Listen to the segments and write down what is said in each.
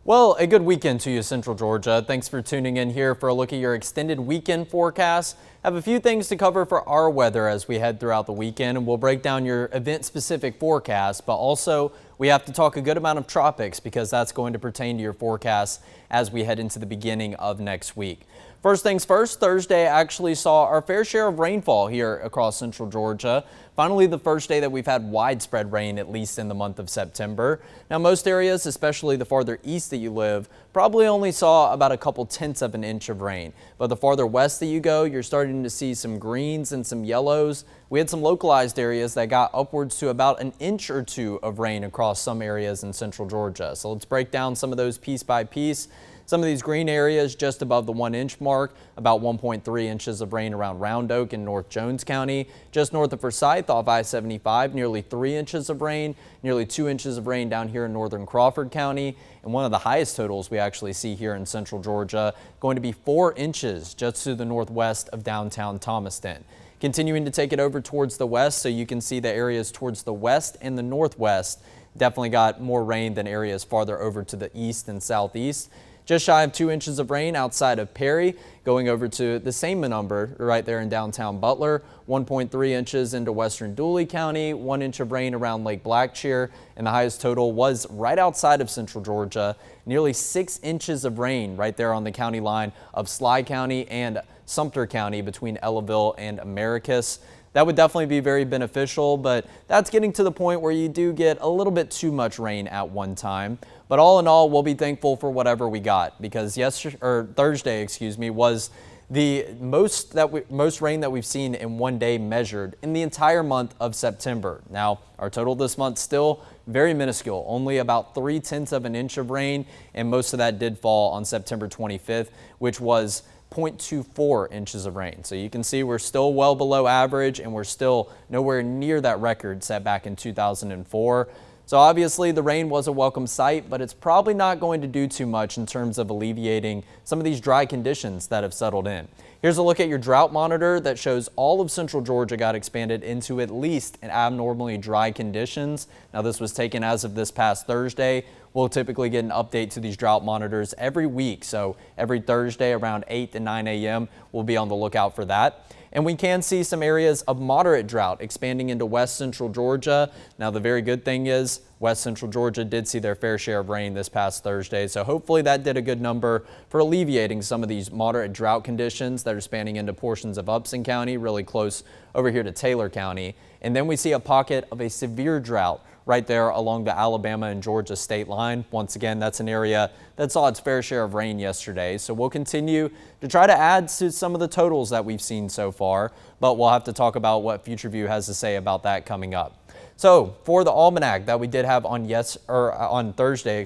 Well, a good weekend to you, Central Georgia. Thanks for tuning in here for a look at your extended weekend forecast. Have a few things to cover for our weather as we head throughout the weekend, and we'll break down your event-specific forecast, but also we have to talk a good amount of tropics because that's going to pertain to your forecast as we head into the beginning of next week. First things first, Thursday actually saw our fair share of rainfall here across Central Georgia. Finally, the first day that we've had widespread rain, at least in the month of September. Now, most areas, especially the farther east that you live, probably only saw about a couple tenths of an inch of rain. But the farther west that you go, you're starting to see some greens and some yellows. We had some localized areas that got upwards to about an inch or two of rain across some areas in Central Georgia. So let's break down some of those piece by piece. Some of these green areas just above the 1 inch mark, about 1.3 inches of rain around Round Oak in North Jones County. Just north of Forsyth off I-75, nearly 3 inches of rain, nearly 2 inches of rain down here in northern Crawford County. And one of the highest totals we actually see here in Central Georgia, going to be 4 inches just to the northwest of downtown Thomaston. Continuing to take it over towards the west, so you can see the areas towards the west and the northwest definitely got more rain than areas farther over to the east and southeast. Just shy of 2 inches of rain outside of Perry, going over to the same number right there in downtown Butler, 1.3 inches into western Dooley County, 1 inch of rain around Lake Blackshear, and the highest total was right outside of Central Georgia, nearly 6 inches of rain right there on the county line of Sly County and Sumter County between Ellaville and Americus. That would definitely be very beneficial, but that's getting to the point where you do get a little bit too much rain at one time. But all in all, we'll be thankful for whatever we got, because Thursday, was the most rain that we've seen in one day measured in the entire month of September. Now, our total this month still very minuscule, only about 3/10 of an inch of rain, and most of that did fall on September 25th, which was 0.24 inches of rain. So you can see we're still well below average, and we're still nowhere near that record set back in 2004. So obviously the rain was a welcome sight, but it's probably not going to do too much in terms of alleviating some of these dry conditions that have settled in. Here's a look at your drought monitor that shows all of Central Georgia got expanded into at least an abnormally dry conditions. Now, this was taken as of this past Thursday. We'll typically get an update to these drought monitors every week. So every Thursday around 8 to 9 a.m. we'll be on the lookout for that. And we can see some areas of moderate drought expanding into west central Georgia. Now, the very good thing is west central Georgia did see their fair share of rain this past Thursday. So hopefully that did a good number for alleviating some of these moderate drought conditions that are spanning into portions of Upson County, really close over here to Taylor County. And then we see a pocket of a severe drought right there along the Alabama and Georgia state line. Once again, that's an area that saw its fair share of rain yesterday. So we'll continue to try to add to some of the totals that we've seen so far, but we'll have to talk about what Future View has to say about that coming up. So for the almanac that we did have on Thursday,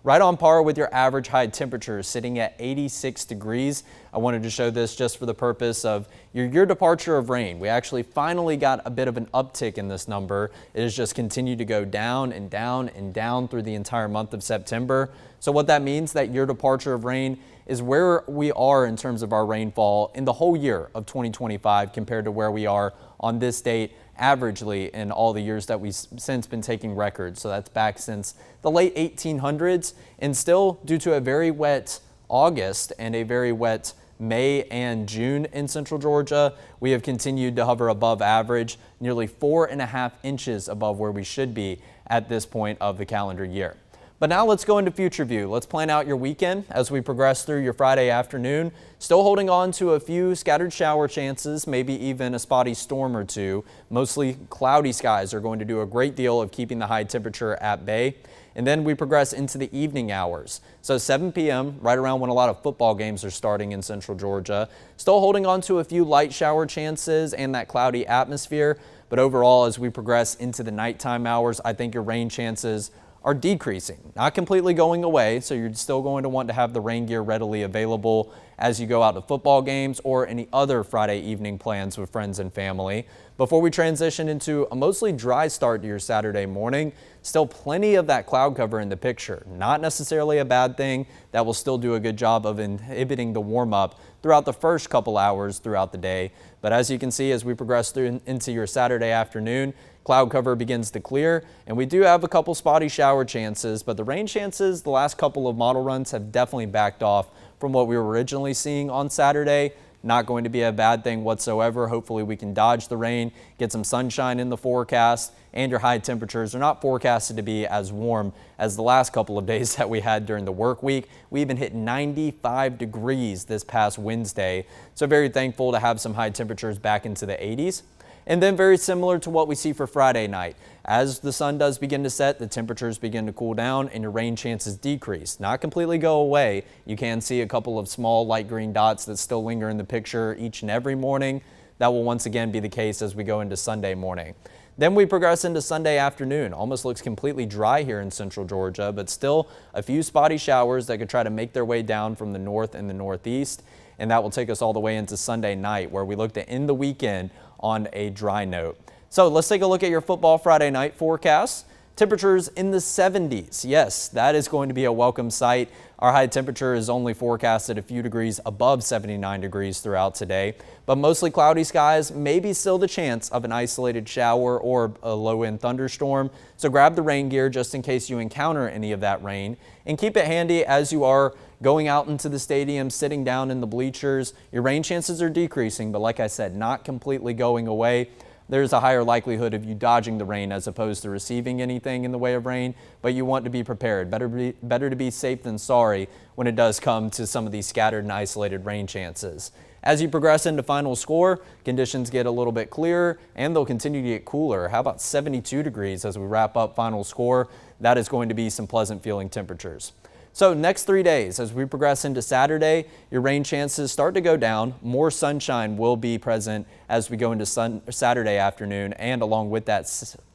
right on par with your average high temperature sitting at 86 degrees. I wanted to show this just for the purpose of your year departure of rain. We actually finally got a bit of an uptick in this number. It has just continued to go down and down and down through the entire month of September. So what that means, that year departure of rain is where we are in terms of our rainfall in the whole year of 2025 compared to where we are on this date averagely in all the years that we've since been taking records. So that's back since the late 1800s, and still due to a very wet August and a very wet May and June in central Georgia, we have continued to hover above average, nearly 4.5 inches above where we should be at this point of the calendar year. But now let's go into Future View. Let's plan out your weekend as we progress through your Friday afternoon. Still holding on to a few scattered shower chances, maybe even a spotty storm or two. Mostly cloudy skies are going to do a great deal of keeping the high temperature at bay. And then we progress into the evening hours. So 7 p.m., right around when a lot of football games are starting in central Georgia. Still holding on to a few light shower chances and that cloudy atmosphere. But overall, as we progress into the nighttime hours, I think your rain chances are decreasing, not completely going away. So you're still going to want to have the rain gear readily available as you go out to football games or any other Friday evening plans with friends and family. Before we transition into a mostly dry start to your Saturday morning, still plenty of that cloud cover in the picture. Not necessarily a bad thing. That will still do a good job of inhibiting the warm up throughout the first couple hours throughout the day. But as you can see, as we progress through into your Saturday afternoon, cloud cover begins to clear, and we do have a couple spotty shower chances, but the rain chances the last couple of model runs have definitely backed off from what we were originally seeing on Saturday. Not going to be a bad thing whatsoever. Hopefully we can dodge the rain, get some sunshine in the forecast, and your high temperatures are not forecasted to be as warm as the last couple of days that we had during the work week. We even hit 95 degrees this past Wednesday, so very thankful to have some high temperatures back into the 80s. And then very similar to what we see for Friday night. As the sun does begin to set, the temperatures begin to cool down and your rain chances decrease. Not completely go away. You can see a couple of small light green dots that still linger in the picture each and every morning. That will once again be the case as we go into Sunday morning. Then we progress into Sunday afternoon. Almost looks completely dry here in central Georgia, but still a few spotty showers that could try to make their way down from the north and the northeast. And that will take us all the way into Sunday night, where we look to end the weekend on a dry note. So let's take a look at your football Friday night forecast. Temperatures in the 70s. Yes, that is going to be a welcome sight. Our high temperature is only forecasted a few degrees above 79 degrees throughout today, but mostly cloudy skies, maybe still the chance of an isolated shower or a low-end thunderstorm. So grab the rain gear just in case you encounter any of that rain, and keep it handy as you are going out into the stadium, sitting down in the bleachers. Your rain chances are decreasing, but like I said, not completely going away. There's a higher likelihood of you dodging the rain as opposed to receiving anything in the way of rain, but you want to be prepared. Better to be safe than sorry when it does come to some of these scattered and isolated rain chances. As you progress into final score, conditions get a little bit clearer and they'll continue to get cooler. How about 72 degrees as we wrap up final score? That is going to be some pleasant feeling temperatures. So next 3 days, as we progress into Saturday, your rain chances start to go down. More sunshine will be present as we go into Saturday afternoon and along with that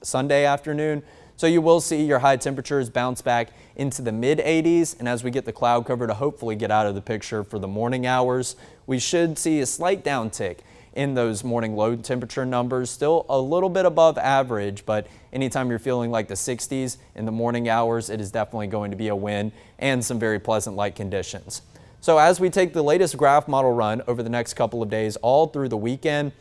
Sunday afternoon. So you will see your high temperatures bounce back into the mid 80s. And as we get the cloud cover to hopefully get out of the picture for the morning hours, we should see a slight downtick in those morning low temperature numbers. Still a little bit above average, but anytime you're feeling like the 60s in the morning hours, it is definitely going to be a win and some very pleasant light conditions. So as we take the latest graph model run over the next couple of days all through the weekend,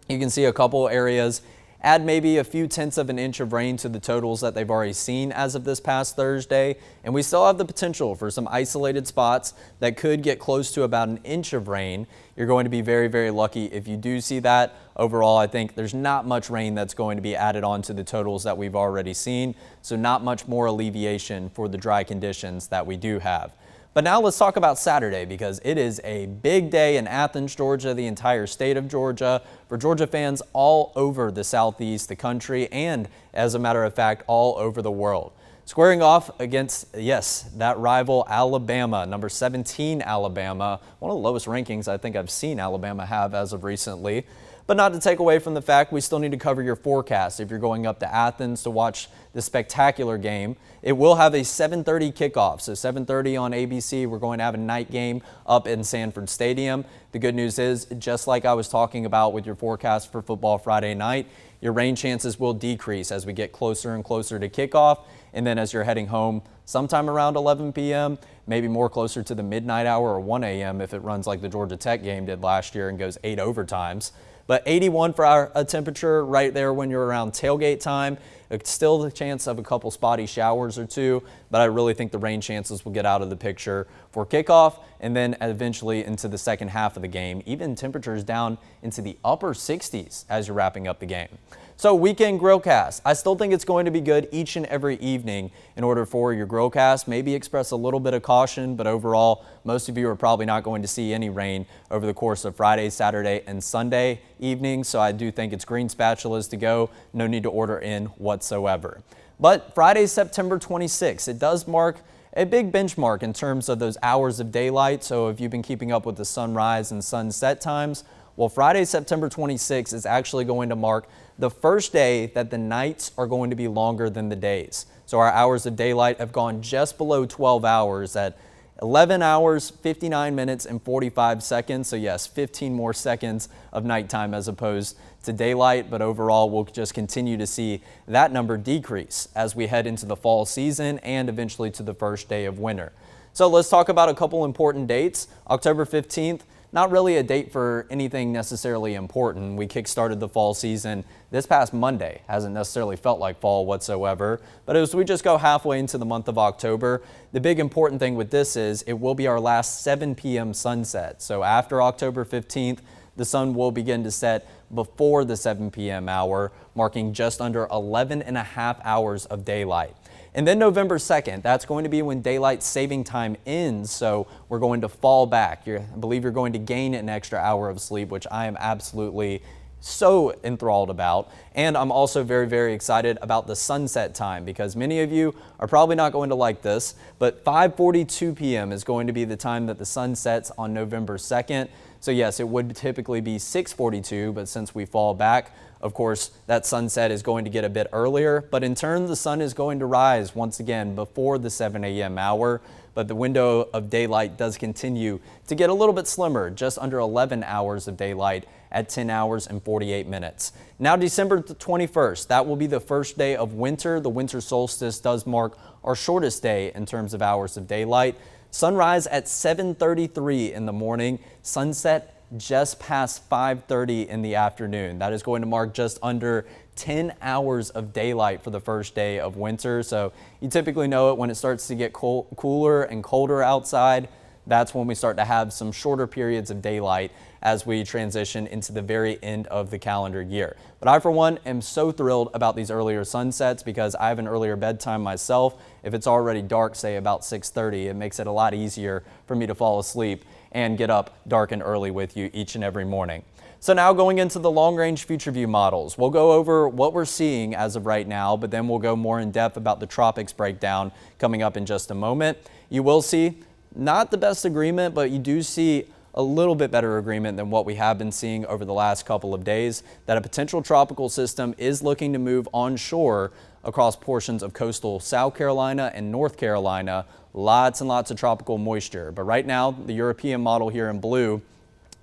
you can see a couple areas add maybe a few tenths of an inch of rain to the totals that they've already seen as of this past Thursday. And we still have the potential for some isolated spots that could get close to about an inch of rain. You're going to be very, very lucky if you do see that. Overall, I think there's not much rain that's going to be added on to the totals that we've already seen. So not much more alleviation for the dry conditions that we do have. But now let's talk about Saturday, because it is a big day in Athens, Georgia, the entire state of Georgia, for Georgia fans all over the southeast, the country, and as a matter of fact, all over the world. Squaring off against, yes, that rival Alabama, number 17 Alabama, one of the lowest rankings I think I've seen Alabama have as of recently. But not to take away from the fact we still need to cover your forecast if you're going up to Athens to watch this spectacular game. It will have a 7:30 kickoff, so 7:30 on ABC. We're going to have a night game up in Sanford Stadium. The good news is, just like I was talking about with your forecast for football Friday night, your rain chances will decrease as we get closer and closer to kickoff. And then as you're heading home sometime around 11 p.m., maybe more closer to the midnight hour or 1 a.m. if it runs like the Georgia Tech game did last year and goes 8 overtimes. But 81 for our temperature right there when you're around tailgate time. It's still the chance of a couple spotty showers or two, but I really think the rain chances will get out of the picture for kickoff and then eventually into the second half of the game. Even temperatures down into the upper 60s as you're wrapping up the game. So weekend grillcast. I still think it's going to be good each and every evening in order for your grillcast. Maybe express a little bit of caution, but overall, most of you are probably not going to see any rain over the course of Friday, Saturday, and Sunday evenings. So I do think it's green spatulas to go. No need to order in whatsoever. But Friday, September 26th, it does mark a big benchmark in terms of those hours of daylight. So if you've been keeping up with the sunrise and sunset times, well, Friday, September 26th is actually going to mark the first day that the nights are going to be longer than the days. So our hours of daylight have gone just below 12 hours at 11 hours, 59 minutes, and 45 seconds. So yes, 15 more seconds of nighttime as opposed to daylight. But overall, we'll just continue to see that number decrease as we head into the fall season and eventually to the first day of winter. So let's talk about a couple important dates. October 15th, not really a date for anything necessarily important. We kickstarted the fall season this past Monday. Hasn't necessarily felt like fall whatsoever, but as we just go halfway into the month of October, the big important thing with this is it will be our last 7 p.m. sunset. So after October 15th, the sun will begin to set before the 7 p.m. hour, marking just under 11 and a half hours of daylight. And then November 2nd, that's going to be when daylight saving time ends, so we're going to fall back. I believe you're going to gain an extra hour of sleep, which I am absolutely so enthralled about. And I'm also very, very excited about the sunset time, because many of you are probably not going to like this, but 5:42 p.m. is going to be the time that the sun sets on November 2nd. So yes, it would typically be 6:42, but since we fall back, of course, that sunset is going to get a bit earlier, but in turn, the sun is going to rise once again before the 7 a.m. hour, but the window of daylight does continue to get a little bit slimmer, just under 11 hours of daylight at 10 hours and 48 minutes. Now, December 21st, that will be the first day of winter. The winter solstice does mark our shortest day in terms of hours of daylight. Sunrise at 7:33 in the morning, sunset just past 5:30 in the afternoon. That is going to mark just under 10 hours of daylight for the first day of winter. So you typically know it when it starts to get cooler and colder outside. That's when we start to have some shorter periods of daylight as we transition into the very end of the calendar year. But I, for one, am so thrilled about these earlier sunsets because I have an earlier bedtime myself. If it's already dark, say about 6:30, it makes it a lot easier for me to fall asleep and get up dark and early with you each and every morning. So now going into the long-range future view models, we'll go over what we're seeing as of right now, but then we'll go more in depth about the tropics breakdown coming up in just a moment. You will see not the best agreement, but you do see a little bit better agreement than what we have been seeing over the last couple of days, that a potential tropical system is looking to move onshore across portions of coastal South Carolina and North Carolina. Lots and lots of tropical moisture. But right now, the European model here in blue,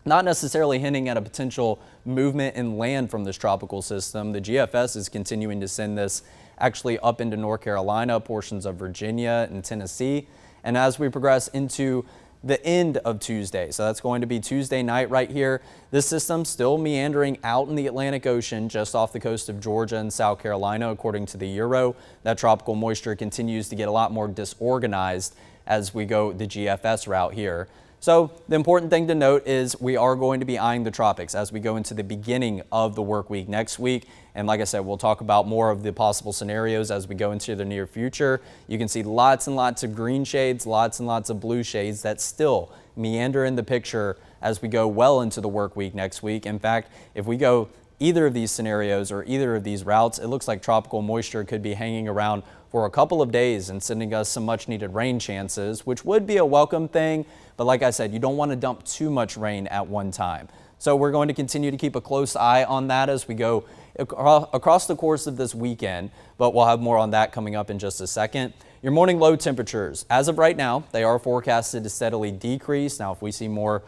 not necessarily hinting at a potential movement inland from this tropical system. The GFS is continuing to send this actually up into North Carolina, portions of Virginia and Tennessee. And as we progress into the end of Tuesday, so that's going to be Tuesday night right here, this system still meandering out in the Atlantic Ocean just off the coast of Georgia and South Carolina, according to the Euro. That tropical moisture continues to get a lot more disorganized as we go the GFS route here. So the important thing to note is we are going to be eyeing the tropics as we go into the beginning of the work week next week. And like I said, we'll talk about more of the possible scenarios as we go into the near future. You can see lots and lots of green shades, lots and lots of blue shades that still meander in the picture as we go well into the work week next week. In fact, if we go either of these scenarios or either of these routes, it looks like tropical moisture could be hanging around for a couple of days and sending us some much needed rain chances, which would be a welcome thing. But like I said, you don't want to dump too much rain at one time. So we're going to continue to keep a close eye on that as we go across the course of this weekend, but we'll have more on that coming up in just a second. Your morning low temperatures, as of right now, they are forecasted to steadily decrease. Now, if we see more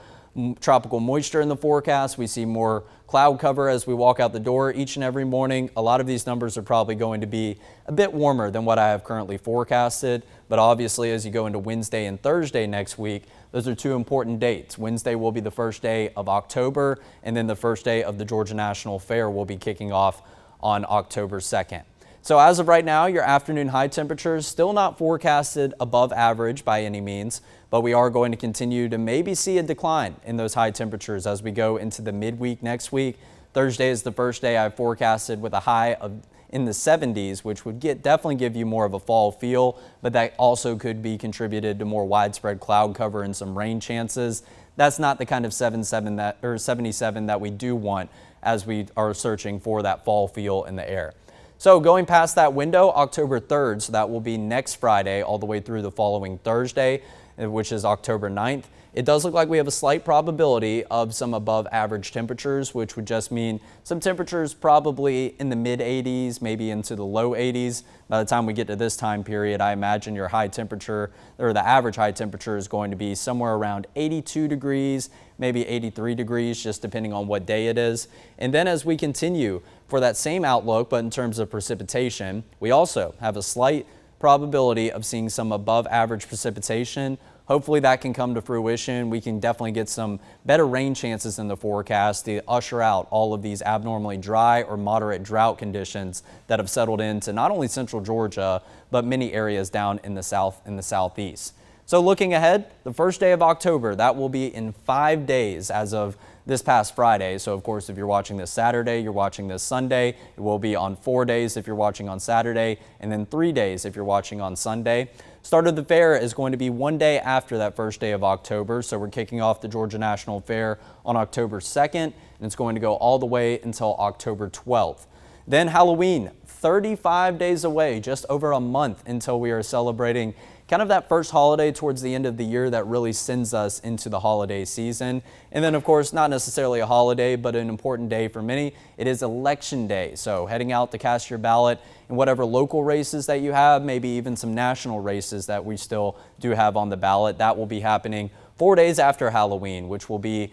tropical moisture in the forecast, we see more cloud cover as we walk out the door each and every morning, a lot of these numbers are probably going to be a bit warmer than what I have currently forecasted. But obviously, as you go into Wednesday and Thursday next week, those are two important dates. Wednesday will be the first day of October, and then the first day of the Georgia National Fair will be kicking off on October 2nd. So as of right now, your afternoon high temperatures still not forecasted above average by any means, but we are going to continue to maybe see a decline in those high temperatures as we go into the midweek next week. Thursday is the first day I've forecasted with a high of in the 70s, which would definitely give you more of a fall feel, but that also could be contributed to more widespread cloud cover and some rain chances. That's not the kind of 77 that we do want as we are searching for that fall feel in the air. So going past that window, October 3rd, so that will be next Friday all the way through the following Thursday, which is October 9th. It does look like we have a slight probability of some above average temperatures, which would just mean some temperatures probably in the mid 80s, maybe into the low 80s. By the time we get to this time period, I imagine your high temperature, or the average high temperature, is going to be somewhere around 82 degrees, maybe 83 degrees, just depending on what day it is. And then as we continue for that same outlook, but in terms of precipitation, we also have a slight probability of seeing some above average precipitation, hopefully that can come to fruition. We can definitely get some better rain chances in the forecast to usher out all of these abnormally dry or moderate drought conditions that have settled into not only central Georgia, but many areas down in the south and the southeast. So looking ahead, the first day of October, that will be in 5 days as of this past Friday. So of course, if you're watching this Saturday, you're watching this Sunday, it will be on 4 days if you're watching on Saturday, and then 3 days if you're watching on Sunday. Start of the fair is going to be 1 day after that first day of October. So we're kicking off the Georgia National Fair on October 2nd, and it's going to go all the way until October 12th. Then Halloween, 35 days away, just over a month until we are celebrating kind of that first holiday towards the end of the year that really sends us into the holiday season. And then, of course, not necessarily a holiday, but an important day for many. It is Election Day. So heading out to cast your ballot in whatever local races that you have, maybe even some national races that we still do have on the ballot. That will be happening 4 days after Halloween, which will be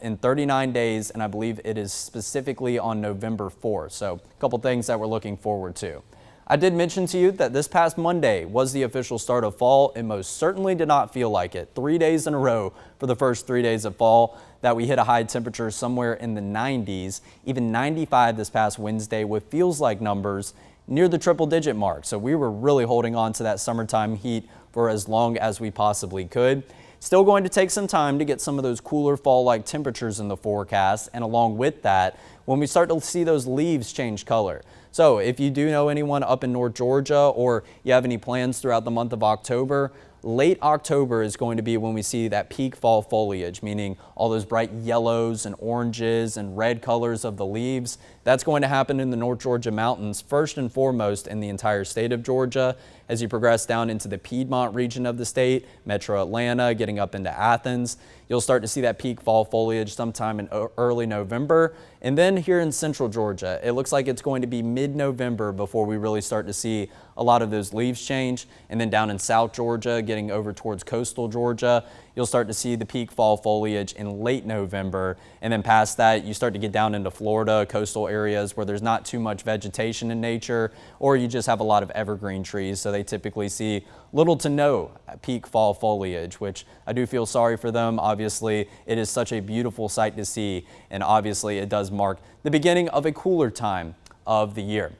in 39 days, and I believe it is specifically on November 4th. So a couple things that we're looking forward to. I did mention to you that this past Monday was the official start of fall. It most certainly did not feel like it. 3 days in a row for the first 3 days of fall that we hit a high temperature somewhere in the 90s, even 95 this past Wednesday with feels like numbers near the triple-digit mark. So we were really holding on to that summertime heat for as long as we possibly could. Still going to take some time to get some of those cooler fall-like temperatures in the forecast, and along with that, when we start to see those leaves change color. So if you do know anyone up in North Georgia or you have any plans throughout the month of October, late October is going to be when we see that peak fall foliage, meaning all those bright yellows and oranges and red colors of the leaves. That's going to happen in the North Georgia mountains, first and foremost in the entire state of Georgia. As you progress down into the Piedmont region of the state, Metro Atlanta, getting up into Athens, you'll start to see that peak fall foliage sometime in early November. And then here in central Georgia, it looks like it's going to be mid-November before we really start to see a lot of those leaves change. And then down in South Georgia, getting over towards coastal Georgia, you'll start to see the peak fall foliage in late November. And then past that, you start to get down into Florida, coastal areas where there's not too much vegetation in nature, or you just have a lot of evergreen trees. So they typically see little to no peak fall foliage, which I do feel sorry for them. Obviously, it is such a beautiful sight to see, and obviously it does mark the beginning of a cooler time of the year.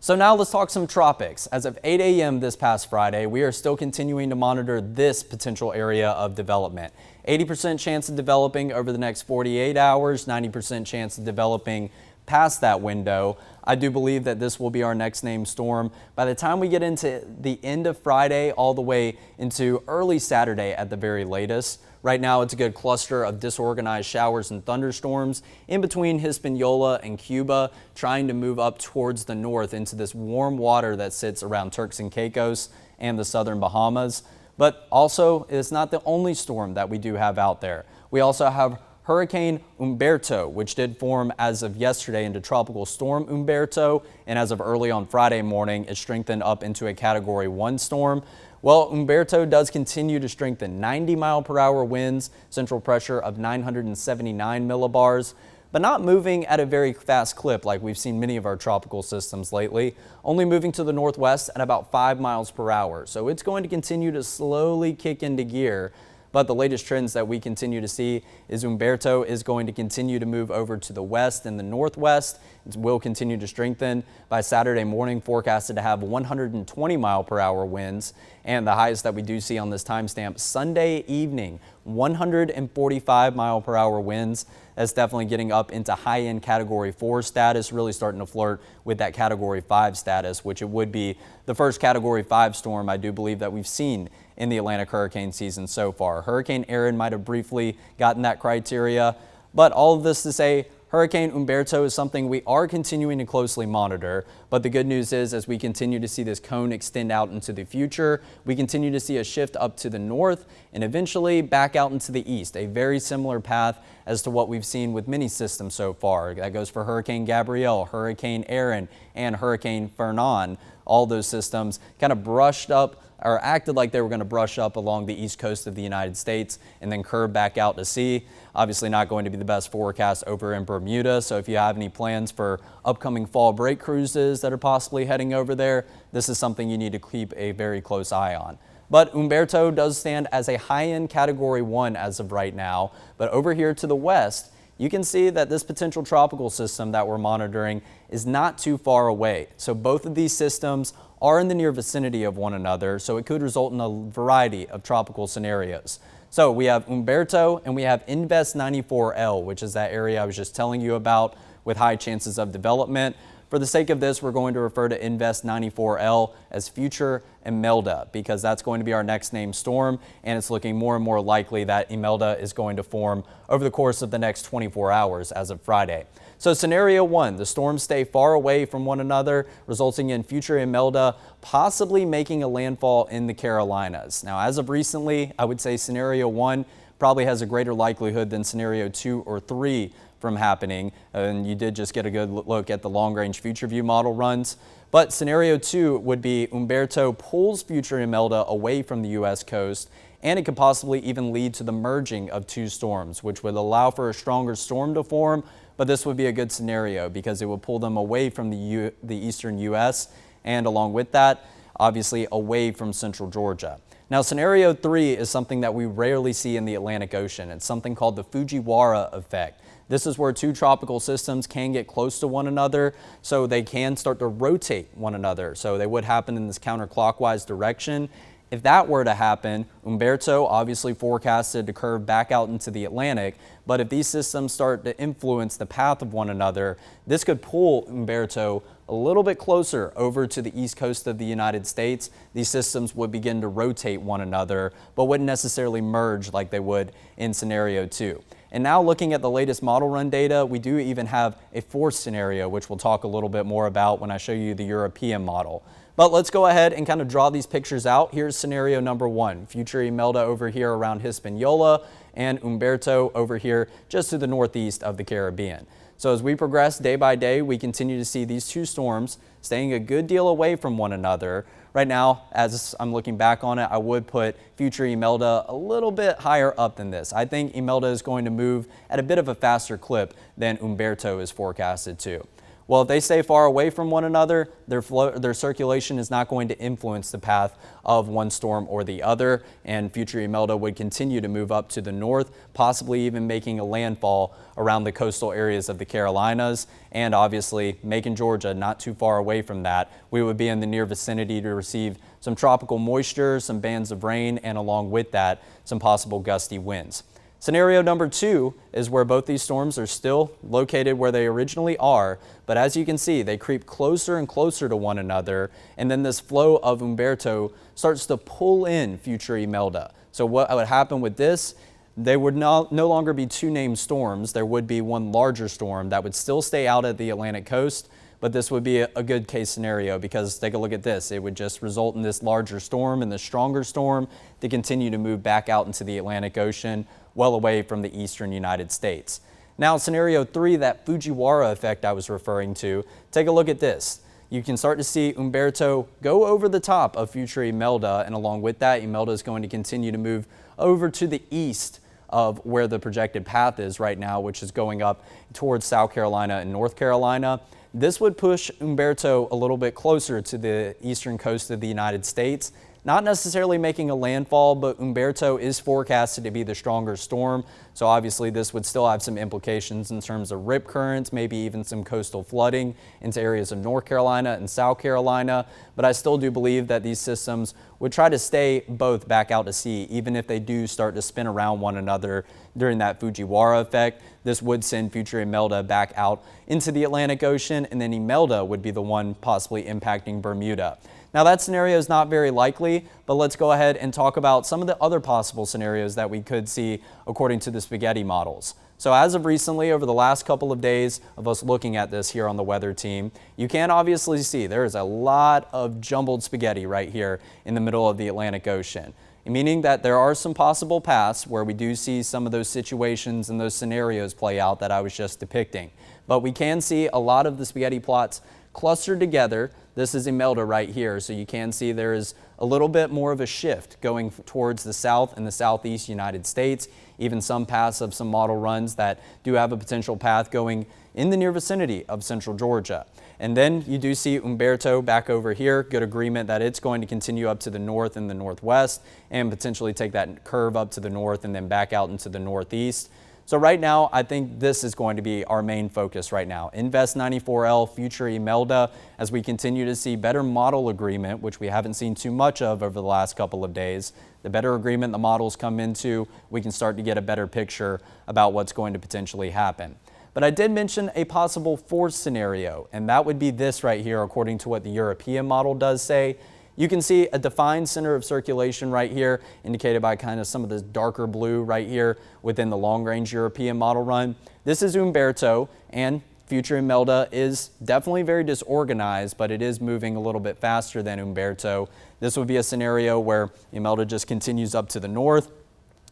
So now let's talk some tropics. As of 8 a.m. this past Friday, we are still continuing to monitor this potential area of development. 80% chance of developing over the next 48 hours, 90% chance of developing past that window. I do believe that this will be our next named storm. By the time we get into the end of Friday, all the way into early Saturday at the very latest. Right now, it's a good cluster of disorganized showers and thunderstorms in between Hispaniola and Cuba, trying to move up towards the north into this warm water that sits around Turks and Caicos and the southern Bahamas. But also, it's not the only storm that we do have out there. We also have Hurricane Umberto, which did form as of yesterday into Tropical Storm Umberto, and as of early on Friday morning, it strengthened up into a Category 1 storm. Well, Umberto does continue to strengthen. 90-mile-per-hour winds, central pressure of 979 millibars, but not moving at a very fast clip like we've seen many of our tropical systems lately, only moving to the northwest at about 5 miles per hour. So it's going to continue to slowly kick into gear. But the latest trends that we continue to see is Umberto is going to continue to move over to the west and the northwest. It will continue to strengthen. By Saturday morning, forecasted to have 120-mile-per-hour winds. And the highest that we do see on this timestamp, Sunday evening, 145-mile-per-hour winds. That's definitely getting up into high-end Category 4 status, really starting to flirt with that Category 5 status, which it would be the first Category 5 storm I do believe that we've seen in the Atlantic hurricane season so far. Hurricane Erin might have briefly gotten that criteria, but all of this to say, Hurricane Umberto is something we are continuing to closely monitor, but the good news is as we continue to see this cone extend out into the future, we continue to see a shift up to the north and eventually back out into the east, a very similar path as to what we've seen with many systems so far. That goes for Hurricane Gabrielle, Hurricane Erin, and Hurricane Fernan. All those systems kind of brushed up or acted like they were going to brush up along the east coast of the United States and then curve back out to sea. Obviously not going to be the best forecast over in Bermuda, so if you have any plans for upcoming fall break cruises that are possibly heading over there, this is something you need to keep a very close eye on. But Umberto does stand as a high-end Category 1 as of right now. But over here to the west, you can see that this potential tropical system that we're monitoring is not too far away. So both of these systems are in the near vicinity of one another, so it could result in a variety of tropical scenarios. So we have Umberto and we have Invest 94L, which is that area I was just telling you about with high chances of development. For the sake of this, we're going to refer to Invest 94L as Future Imelda because that's going to be our next named storm, and it's looking more and more likely that Imelda is going to form over the course of the next 24 hours as of Friday. So scenario 1, the storms stay far away from one another, resulting in Future Imelda possibly making a landfall in the Carolinas. Now, as of recently, I would say scenario 1 probably has a greater likelihood than scenario 2 or 3 from happening, and you did just get a good look at the long-range future view model runs. But scenario 2 would be Umberto pulls Future Imelda away from the U.S. coast, and it could possibly even lead to the merging of two storms, which would allow for a stronger storm to form. But this would be a good scenario because it would pull them away from the eastern U.S. and along with that, obviously away from central Georgia. Now, scenario 3 is something that we rarely see in the Atlantic Ocean. It's something called the Fujiwara effect. This is where two tropical systems can get close to one another, so they can start to rotate one another. So they would happen in this counterclockwise direction. If that were to happen, Umberto obviously forecasted to curve back out into the Atlantic, but if these systems start to influence the path of one another, this could pull Umberto a little bit closer over to the east coast of the United States. These systems would begin to rotate one another, but wouldn't necessarily merge like they would in scenario 2. And now looking at the latest model run data, we do even have a fourth scenario, which we'll talk a little bit more about when I show you the European model. But let's go ahead and kind of draw these pictures out. Here's scenario number 1, Future Imelda over here around Hispaniola and Umberto over here just to the northeast of the Caribbean. So as we progress day by day, we continue to see these two storms staying a good deal away from one another. Right now, as I'm looking back on it, I would put Future Imelda a little bit higher up than this. I think Imelda is going to move at a bit of a faster clip than Umberto is forecasted to. Well, if they stay far away from one another, their circulation is not going to influence the path of one storm or the other, and Future Imelda would continue to move up to the north, possibly even making a landfall around the coastal areas of the Carolinas, and obviously Macon, Georgia, not too far away from that. We would be in the near vicinity to receive some tropical moisture, some bands of rain, and along with that, some possible gusty winds. Scenario number 2 is where both these storms are still located where they originally are, but as you can see, they creep closer and closer to one another, and then this flow of Umberto starts to pull in Future Imelda. So what would happen with this? They would no longer be two named storms. There would be one larger storm that would still stay out at the Atlantic coast, but this would be a good case scenario because take a look at this. It would just result in this larger storm and this stronger storm to continue to move back out into the Atlantic Ocean, well away from the eastern United States. Now, scenario 3, that Fujiwara effect I was referring to, take a look at this. You can start to see Umberto go over the top of Future Imelda, and along with that, Imelda is going to continue to move over to the east of where the projected path is right now, which is going up towards South Carolina and North Carolina. This would push Umberto a little bit closer to the eastern coast of the United States. Not necessarily making a landfall, but Umberto is forecasted to be the stronger storm. So obviously this would still have some implications in terms of rip currents, maybe even some coastal flooding into areas of North Carolina and South Carolina. But I still do believe that these systems would try to stay both back out to sea, even if they do start to spin around one another during that Fujiwara effect. This would send Future Imelda back out into the Atlantic Ocean, and then Imelda would be the one possibly impacting Bermuda. Now that scenario is not very likely, but let's go ahead and talk about some of the other possible scenarios that we could see according to the spaghetti models. So as of recently, over the last couple of days of us looking at this here on the weather team, you can obviously see there is a lot of jumbled spaghetti right here in the middle of the Atlantic Ocean, meaning that there are some possible paths where we do see some of those situations and those scenarios play out that I was just depicting. But we can see a lot of the spaghetti plots clustered together. This is Imelda right here, so you can see there is a little bit more of a shift going towards the south and the southeast United States. Even some paths of some model runs that do have a potential path going in the near vicinity of central Georgia. And then you do see Umberto back over here. Good agreement that it's going to continue up to the north and the northwest and potentially take that curve up to the north and then back out into the northeast. So right now, I think this is going to be our main focus right now. Invest 94L, future Imelda, as we continue to see better model agreement, which we haven't seen too much of over the last couple of days. The better agreement the models come into, we can start to get a better picture about what's going to potentially happen. But I did mention a possible fourth scenario, and that would be this right here, according to what the European model does say. You can see a defined center of circulation right here, indicated by kind of some of this darker blue right here within the long-range European model run. This is Umberto, and future Imelda is definitely very disorganized, but it is moving a little bit faster than Umberto. This would be a scenario where Imelda just continues up to the north,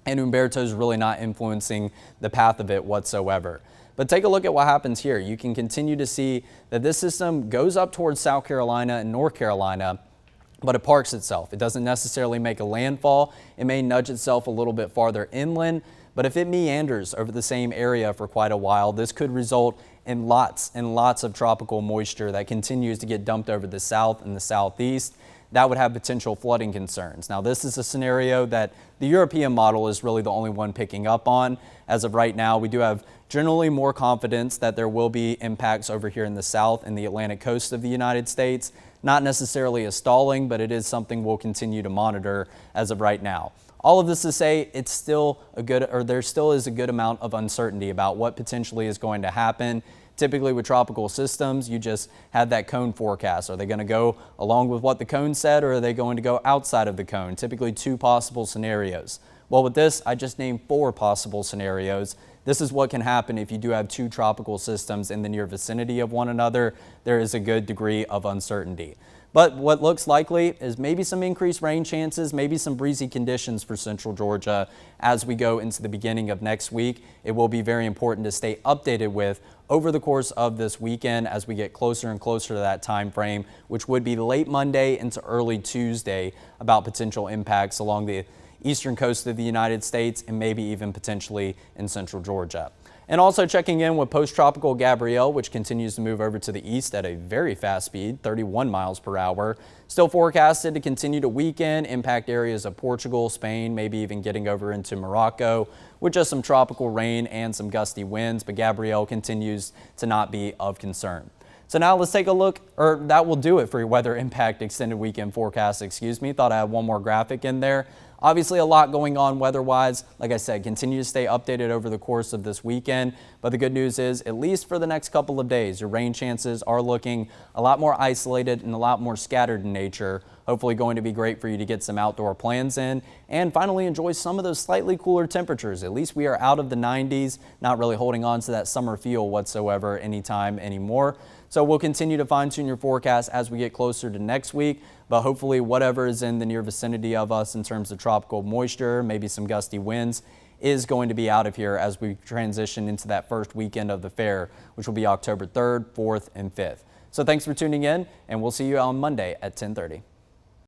and Umberto is really not influencing the path of it whatsoever. But take a look at what happens here. You can continue to see that this system goes up towards South Carolina and North Carolina, but it parks itself. It doesn't necessarily make a landfall. It may nudge itself a little bit farther inland, but if it meanders over the same area for quite a while, this could result in lots and lots of tropical moisture that continues to get dumped over the south and the southeast. That would have potential flooding concerns. Now, this is a scenario that the European model is really the only one picking up on. As of right now, we do have generally more confidence that there will be impacts over here in the south and the Atlantic coast of the United States. Not necessarily a stalling, but it is something we'll continue to monitor as of right now. All of this to say it's still there still is a good amount of uncertainty about what potentially is going to happen. Typically with tropical systems, you just have that cone forecast. Are they going to go along with what the cone said, or are they going to go outside of the cone? Typically 2 possible scenarios. Well, with this, I just named 4 possible scenarios. This is what can happen if you do have 2 tropical systems in the near vicinity of one another. There is a good degree of uncertainty. But what looks likely is maybe some increased rain chances, maybe some breezy conditions for central Georgia as we go into the beginning of next week. It will be very important to stay updated with over the course of this weekend as we get closer and closer to that time frame, which would be late Monday into early Tuesday, about potential impacts along the eastern coast of the United States and maybe even potentially in central Georgia. And also checking in with post-tropical Gabrielle, which continues to move over to the east at a very fast speed, 31 miles per hour. Still forecasted to continue to weaken, impact areas of Portugal, Spain, maybe even getting over into Morocco with just some tropical rain and some gusty winds, but Gabrielle continues to not be of concern. So now let's take a look, or that will do it for your weather impact extended weekend forecast, Thought I had one more graphic in there. Obviously a lot going on weather-wise. Like I said, continue to stay updated over the course of this weekend. But the good news is, at least for the next couple of days, your rain chances are looking a lot more isolated and a lot more scattered in nature. Hopefully going to be great for you to get some outdoor plans in and finally enjoy some of those slightly cooler temperatures. At least we are out of the 90s, not really holding on to that summer feel whatsoever anytime anymore. So we'll continue to fine-tune your forecast as we get closer to next week, but hopefully whatever is in the near vicinity of us in terms of tropical moisture, maybe some gusty winds, is going to be out of here as we transition into that first weekend of the fair, which will be October 3rd, 4th, and 5th. So thanks for tuning in, and we'll see you on Monday at 10:30.